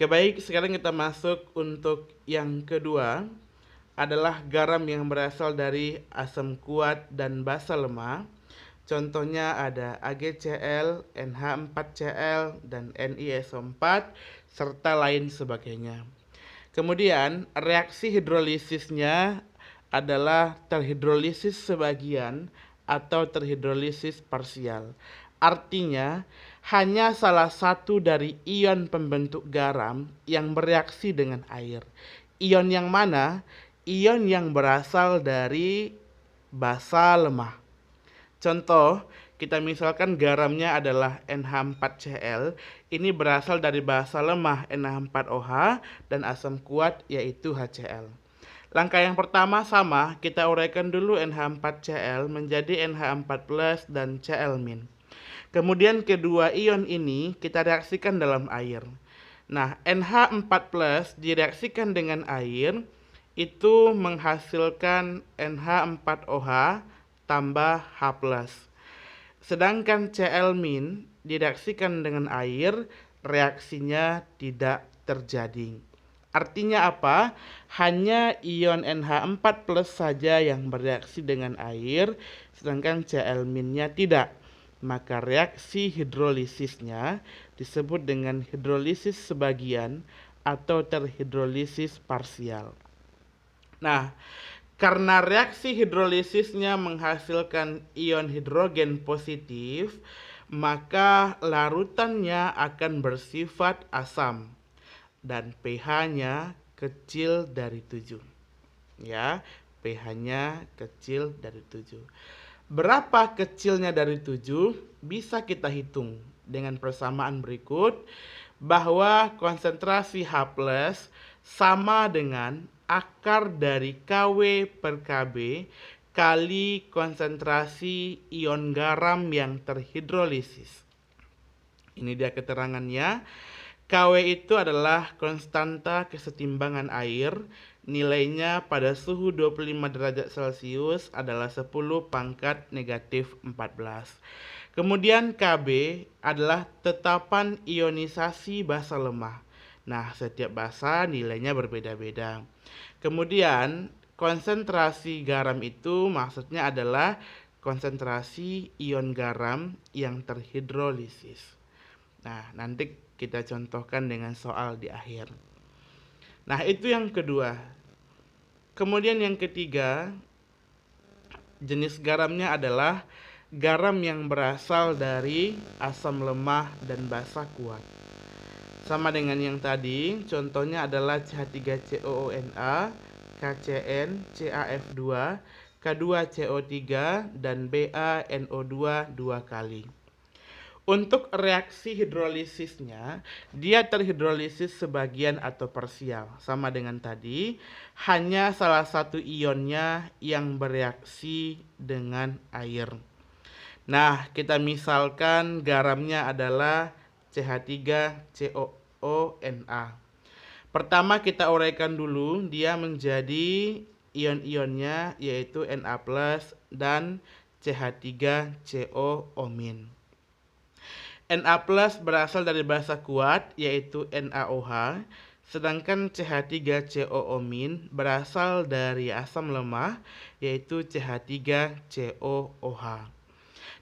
Baik, sekarang kita masuk untuk yang kedua adalah garam yang berasal dari asam kuat dan basa lemah. Contohnya ada AgCl, NH4Cl, dan NiSO4, serta lain sebagainya. Kemudian, reaksi hidrolisisnya adalah terhidrolisis sebagian atau terhidrolisis parsial. Artinya, hanya salah satu dari ion pembentuk garam yang bereaksi dengan air. Ion yang mana? Ion yang berasal dari basa lemah. Contoh, kita misalkan garamnya adalah NH4Cl, ini berasal dari basa lemah NH4OH dan asam kuat yaitu HCl. Langkah yang pertama sama, kita uraikan dulu NH4Cl menjadi NH4+ dan Cl-. Kemudian kedua ion ini kita reaksikan dalam air. Nah, NH4+ direaksikan dengan air itu menghasilkan NH4OH tambah H+. Sedangkan Cl- direaksikan dengan air, reaksinya tidak terjadi. Artinya apa? Hanya ion NH4+ saja yang bereaksi dengan air, sedangkan Cl-nya tidak. Maka reaksi hidrolisisnya disebut dengan hidrolisis sebagian atau terhidrolisis parsial. Nah, karena reaksi hidrolisisnya menghasilkan ion hidrogen positif, maka larutannya akan bersifat asam dan pH-nya kecil dari 7. Ya, pH-nya kecil dari 7. Berapa kecilnya dari 7? Bisa kita hitung dengan persamaan berikut, bahwa konsentrasi H+ sama dengan akar dari Kw per Kb kali konsentrasi ion garam yang terhidrolisis. Ini dia keterangannya. Kw itu adalah konstanta kesetimbangan air. Nilainya pada suhu 25 derajat Celcius adalah 10 pangkat negatif 14. Kemudian Kb adalah tetapan ionisasi basa lemah. Nah, setiap basa nilainya berbeda-beda. Kemudian konsentrasi garam itu maksudnya adalah konsentrasi ion garam yang terhidrolisis. Nah, nanti kita contohkan dengan soal di akhir. Nah, itu yang kedua. Kemudian yang ketiga, jenis garamnya adalah garam yang berasal dari asam lemah dan basa kuat. Sama dengan yang tadi, contohnya adalah CH3COONA, KCN, CaF2, K2CO3, dan BaNO2 dua kali. Untuk reaksi hidrolisisnya, dia terhidrolisis sebagian atau parsial. Sama dengan tadi, hanya salah satu ionnya yang bereaksi dengan air. Nah, kita misalkan garamnya adalah CH3COONA. Pertama kita uraikan dulu, dia menjadi ion-ionnya yaitu Na+ dan CH3CO-. Na+ berasal dari basa kuat yaitu NaOH, sedangkan CH3CO- berasal dari asam lemah yaitu CH3COOH.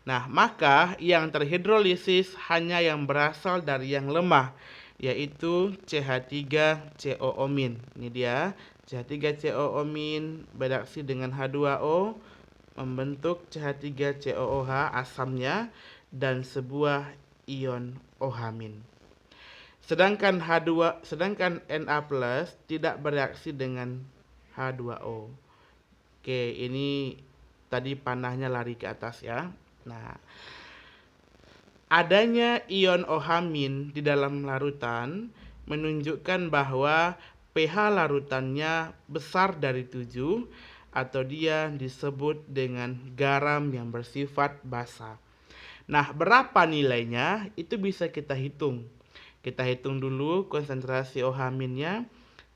Nah, maka yang terhidrolisis hanya yang berasal dari yang lemah yaitu CH3CO-. Ini dia, CH3CO- bereaksi dengan H2O membentuk CH3COOH asamnya dan sebuah ion OH-. Sedangkan Na+ tidak bereaksi dengan H2O. Oke, ini tadi panahnya lari ke atas ya. Nah, adanya ion OH- di dalam larutan menunjukkan bahwa pH larutannya besar dari 7 atau dia disebut dengan garam yang bersifat basa. Nah, berapa nilainya? Itu bisa kita hitung. Kita hitung dulu konsentrasi OH-nya,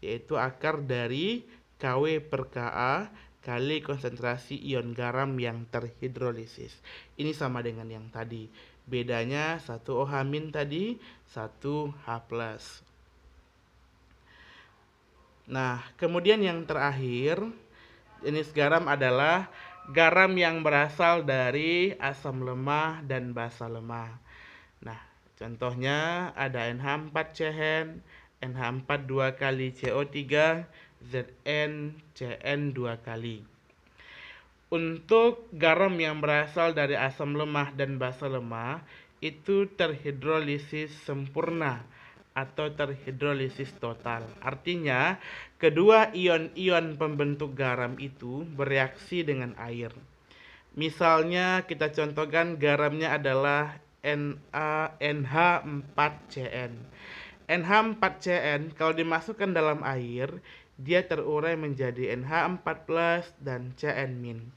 yaitu akar dari Kw per Ka kali konsentrasi ion garam yang terhidrolisis. Ini sama dengan yang tadi. Bedanya satu OH- tadi, satu H+. Nah, kemudian yang terakhir, jenis garam adalah garam yang berasal dari asam lemah dan basa lemah. Nah, contohnya ada NH4CN, NH4 2 kali CO3, ZnCN 2 kali. Untuk garam yang berasal dari asam lemah dan basa lemah itu terhidrolisis sempurna atau terhidrolisis total. Artinya, kedua ion-ion pembentuk garam itu bereaksi dengan air. Misalnya kita contohkan garamnya adalah NH4CN. NH4CN kalau dimasukkan dalam air, dia terurai menjadi NH4+ dan CN-.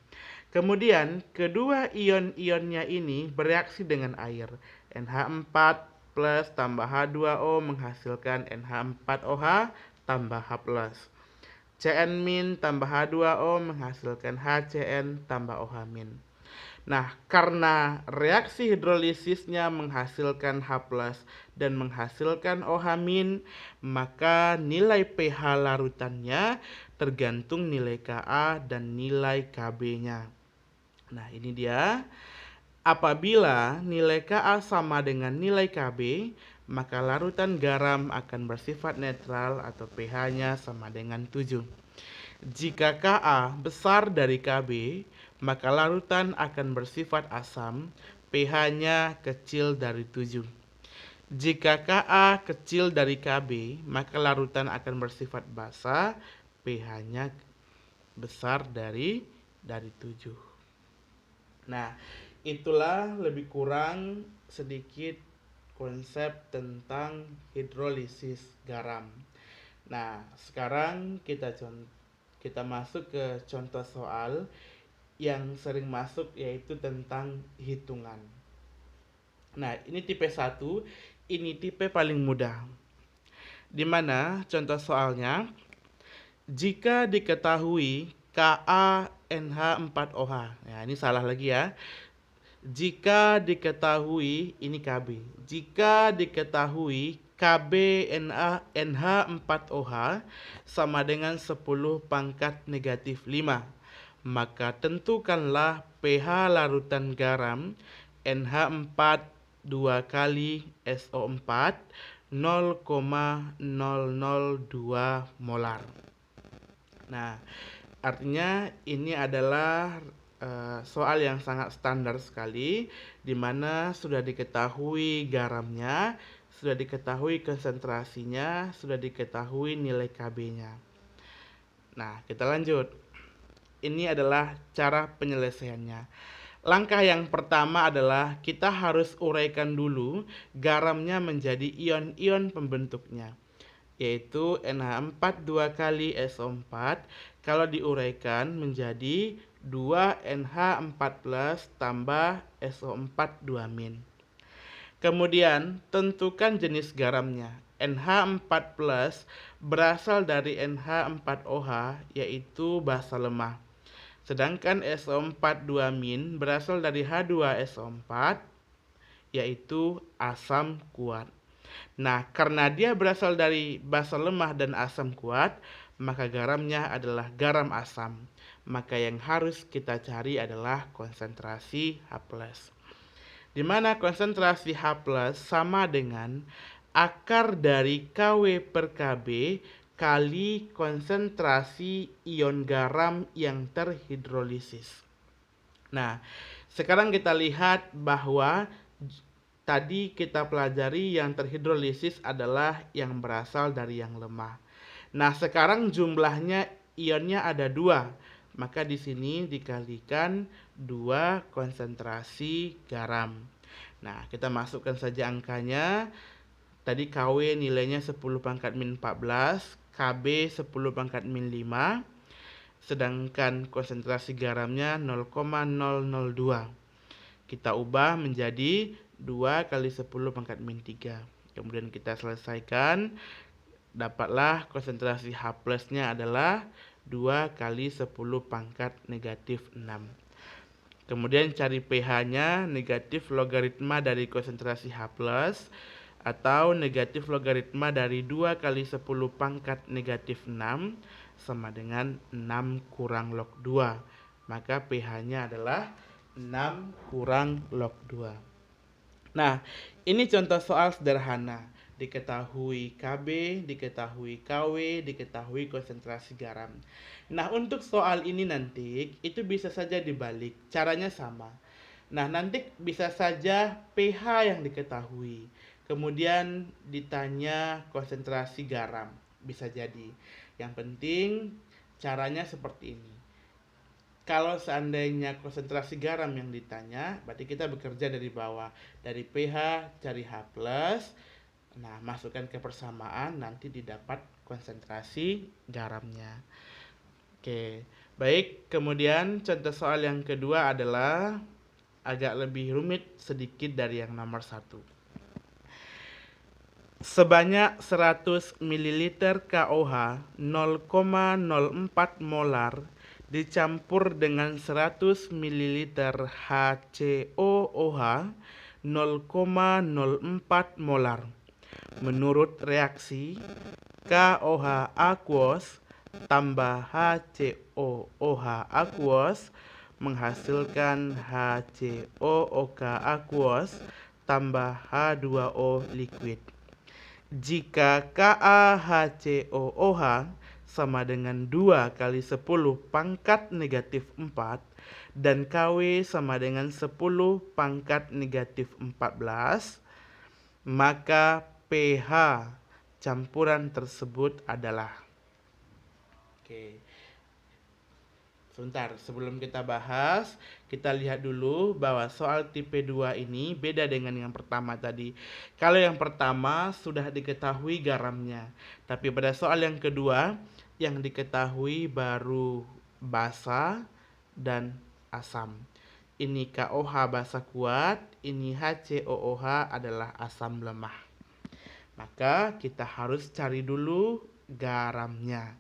Kemudian kedua ion-ionnya ini bereaksi dengan air. NH4 plus tambah H2O menghasilkan NH4OH tambah H plus. Cn- tambah H2O menghasilkan HCN tambah OH-. Nah, karena reaksi hidrolisisnya menghasilkan H plus dan menghasilkan OH-, maka nilai pH larutannya tergantung nilai Ka dan nilai Kb-nya. Nah, ini dia. Apabila nilai Ka sama dengan nilai Kb, maka larutan garam akan bersifat netral atau pH-nya sama dengan 7. Jika Ka besar dari Kb, maka larutan akan bersifat asam, pH-nya kecil dari 7. Jika Ka kecil dari Kb, maka larutan akan bersifat basa, pH-nya besar dari 7. Nah, itulah lebih kurang sedikit konsep tentang hidrolisis garam. Nah, sekarang kita masuk ke contoh soal yang sering masuk, yaitu tentang hitungan. Nah, ini tipe 1, ini tipe paling mudah. Di mana contoh soalnya, jika diketahui KaNH4OH. Nah, ini salah lagi ya. Jika diketahui, ini Kb. Jika diketahui KbNH4OH sama dengan 10 pangkat negatif 5, maka tentukanlah pH larutan garam NH4 2 kali SO4 0,002 molar. Nah, artinya ini adalah soal yang sangat standar sekali, di mana sudah diketahui garamnya, sudah diketahui konsentrasinya, sudah diketahui nilai Kb-nya. Nah, kita lanjut. Ini adalah cara penyelesaiannya. Langkah yang pertama adalah kita harus uraikan dulu garamnya menjadi ion-ion pembentuknya, yaitu NH4 2 kali SO4 kalau diuraikan menjadi 2 NH4 plus tambah SO4 2-. Kemudian tentukan jenis garamnya. NH4 plus berasal dari NH4OH, yaitu basa lemah. Sedangkan SO4 2- berasal dari H2SO4, yaitu asam kuat. Nah, karena dia berasal dari basa lemah dan asam kuat, maka garamnya adalah garam asam. Maka yang harus kita cari adalah konsentrasi H+. Di mana konsentrasi H+ sama dengan akar dari Kw per Kb kali konsentrasi ion garam yang terhidrolisis. Nah, sekarang kita lihat bahwa tadi kita pelajari yang terhidrolisis adalah yang berasal dari yang lemah. Nah, sekarang jumlahnya ionnya ada 2. Maka di sini dikalikan 2 konsentrasi garam. Nah, kita masukkan saja angkanya. Tadi Kw nilainya 10 pangkat min 14, Kb 10 pangkat min 5, sedangkan konsentrasi garamnya 0,002. Kita ubah menjadi 2 kali 10 pangkat min 3. Kemudian kita selesaikan, dapatlah konsentrasi H plusnya adalah 2 kali 10 pangkat negatif 6. Kemudian cari pH-nya, negatif logaritma dari konsentrasi H plus atau negatif logaritma dari 2 kali 10 pangkat negatif 6 sama dengan 6 kurang log 2. Maka pH-nya adalah 6 kurang log 2. Nah, ini contoh soal sederhana. Diketahui Kb, diketahui Kw, diketahui konsentrasi garam. Nah, untuk soal ini nanti, itu bisa saja dibalik. Caranya sama. Nah, nanti bisa saja pH yang diketahui. Kemudian ditanya konsentrasi garam. Bisa jadi. Yang penting, caranya seperti ini. Kalau seandainya konsentrasi garam yang ditanya, berarti kita bekerja dari bawah. Dari pH cari H+, nah masukkan ke persamaan, nanti didapat konsentrasi garamnya. Oke, baik. Kemudian contoh soal yang kedua adalah agak lebih rumit sedikit dari yang nomor 1. Sebanyak 100 ml KOH 0,04 molar dicampur dengan 100 ml HCOOH 0,04 molar. Menurut reaksi, KOH aqueous tambah HCOOH aqueous menghasilkan HCOOK aqueous tambah H2O liquid. Jika KaHCOOH sama dengan 2 kali 10 pangkat negatif 4 dan Kw sama dengan 10 pangkat negatif 14, maka pH campuran tersebut adalah. Oke. Sebentar, sebelum kita bahas, kita lihat dulu bahwa soal tipe 2 ini beda dengan yang pertama tadi. Kalau yang pertama sudah diketahui garamnya, tapi pada soal yang kedua, yang diketahui baru basa dan asam. Ini KOH basa kuat, ini HCOOH adalah asam lemah. Maka kita harus cari dulu garamnya.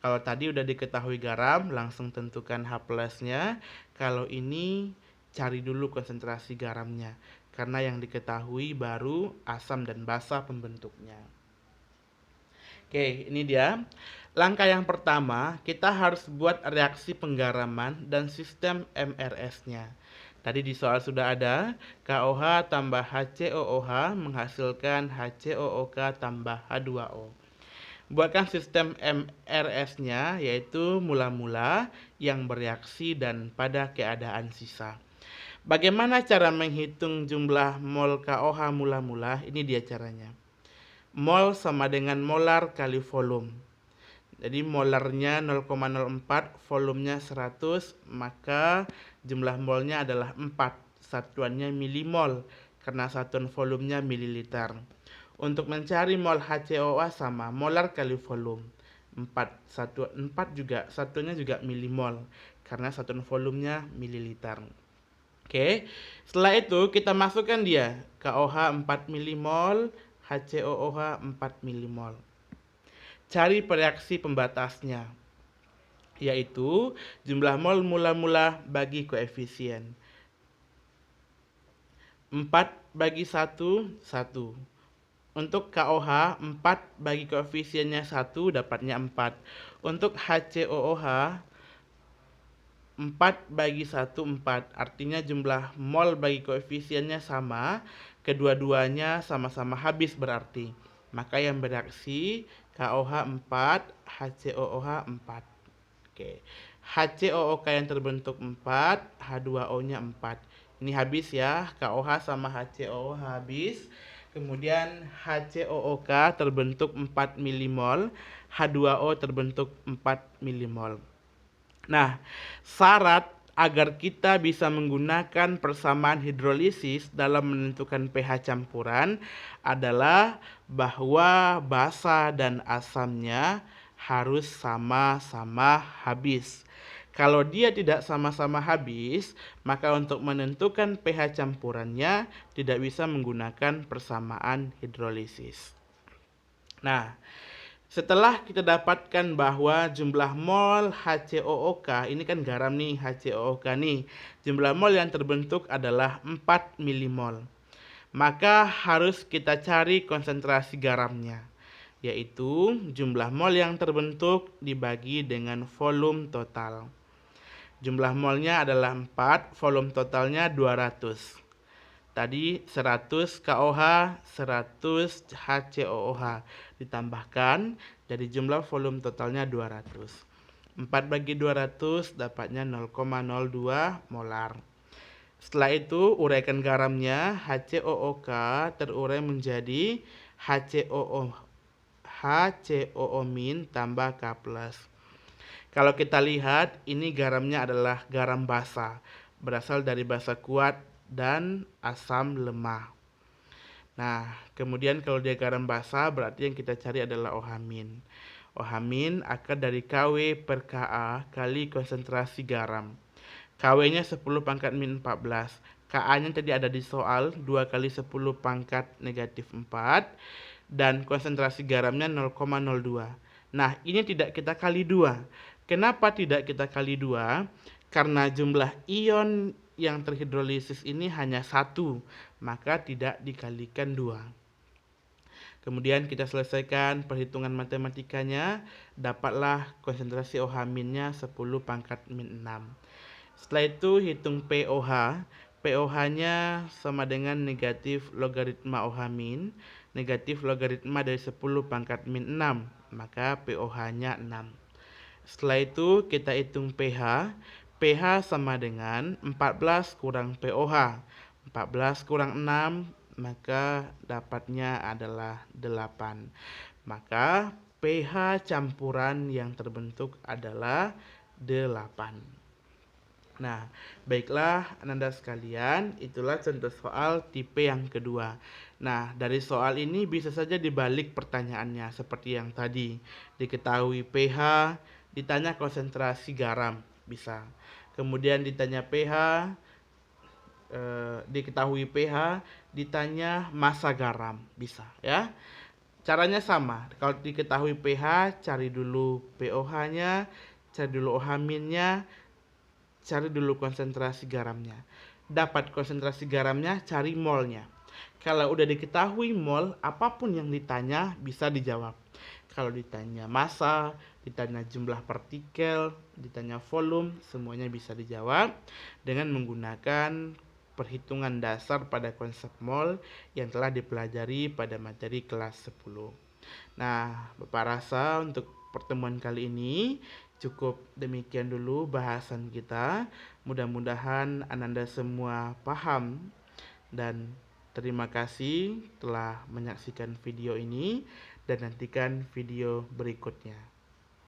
Kalau tadi udah diketahui garam, langsung tentukan H+-nya. Kalau ini cari dulu konsentrasi garamnya, karena yang diketahui baru asam dan basa pembentuknya. Oke, ini dia. Langkah yang pertama, kita harus buat reaksi penggaraman dan sistem MRS-nya. Tadi di soal sudah ada, KOH tambah HCOOH menghasilkan HCOOK tambah H2O. Buatkan sistem MRS-nya, yaitu mula-mula yang bereaksi dan pada keadaan sisa. Bagaimana cara menghitung jumlah mol KOH mula-mula? Ini dia caranya. Mol sama dengan molar kali volume. Jadi molarnya 0,04, volumenya 100, maka jumlah molnya adalah 4. Satuannya milimol, karena satuan volumenya mililiter. Untuk mencari mol HCOOH sama molar kali volume. 4 juga, satunya juga milimol, karena satuan volumenya mililiter. Oke, setelah itu kita masukkan dia, KOH 4 milimol, HCOOH 4 milimol. Cari reaksi pembatasnya, yaitu jumlah mol mula-mula bagi koefisien. 4 bagi 1, 1. Untuk KOH, 4 bagi koefisiennya 1, dapatnya 4. Untuk HCOOH, 4 bagi 1, 4. Artinya jumlah mol bagi koefisiennya sama, kedua-duanya sama-sama habis berarti. Maka yang bereaksi KOH 4, HCOOH 4. Oke. HCOOK yang terbentuk 4, H2O-nya 4. Ini habis ya, KOH sama HCOOH habis. Kemudian HCOOK terbentuk 4 milimol, H2O terbentuk 4 milimol. Nah, syarat agar kita bisa menggunakan persamaan hidrolisis dalam menentukan pH campuran adalah bahwa basa dan asamnya harus sama-sama habis. Kalau dia tidak sama-sama habis, maka untuk menentukan pH campurannya tidak bisa menggunakan persamaan hidrolisis. Nah, setelah kita dapatkan bahwa jumlah mol HCOOK, ini kan garam nih, HCOOK nih, jumlah mol yang terbentuk adalah 4 milimol. maka harus kita cari konsentrasi garamnya, yaitu jumlah mol yang terbentuk dibagi dengan volume total. Jumlah molnya adalah 4, volume totalnya 200. Tadi 100 KOH, 100 HCOOH ditambahkan, jadi jumlah volume totalnya 200. 4 bagi 200 dapatnya 0,02 molar. Setelah itu uraikan garamnya, HCOOK terurai menjadi HCOO- tambah K+. Kalau kita lihat, ini garamnya adalah garam basa, berasal dari basa kuat dan asam lemah. Nah, kemudian kalau dia garam basa, berarti yang kita cari adalah OH-. OH- akar dari Kw per Ka kali konsentrasi garam. Kw-nya 10 pangkat min 14. Ka-nya tadi ada di soal, 2 kali 10 pangkat negatif 4. Dan konsentrasi garamnya 0,02. Nah, ini tidak kita kali 2. Kenapa tidak kita kali 2? Karena jumlah ion yang terhidrolisis ini hanya 1, maka tidak dikalikan 2. Kemudian kita selesaikan perhitungan matematikanya, dapatlah konsentrasi OH-nya 10 pangkat min 6. Setelah itu hitung POH. POH-nya sama dengan negatif logaritma OH-, negatif logaritma dari 10 pangkat min 6, maka POH-nya 6. Setelah itu kita hitung pH. pH sama dengan 14 kurang POH. 14 kurang 6, maka dapatnya adalah 8. Maka pH campuran yang terbentuk adalah 8. Nah, baiklah Ananda sekalian, itulah contoh soal tipe yang kedua. Nah, dari soal ini bisa saja dibalik pertanyaannya seperti yang tadi. Diketahui pH, ditanya konsentrasi garam, bisa. Kemudian ditanya pH, diketahui pH, ditanya massa garam, bisa ya. Caranya sama. Kalau diketahui pH, cari dulu POH-nya, cari dulu OH-nya, cari dulu konsentrasi garamnya. Dapat konsentrasi garamnya, cari molnya. Kalau udah diketahui mol, apapun yang ditanya bisa dijawab. Kalau ditanya massa, ditanya jumlah partikel, ditanya volume, semuanya bisa dijawab dengan menggunakan perhitungan dasar pada konsep mol yang telah dipelajari pada materi kelas 10. Nah, Bapak rasa untuk pertemuan kali ini cukup demikian dulu bahasan kita. Mudah-mudahan Ananda semua paham dan terima kasih telah menyaksikan video ini dan nantikan video berikutnya.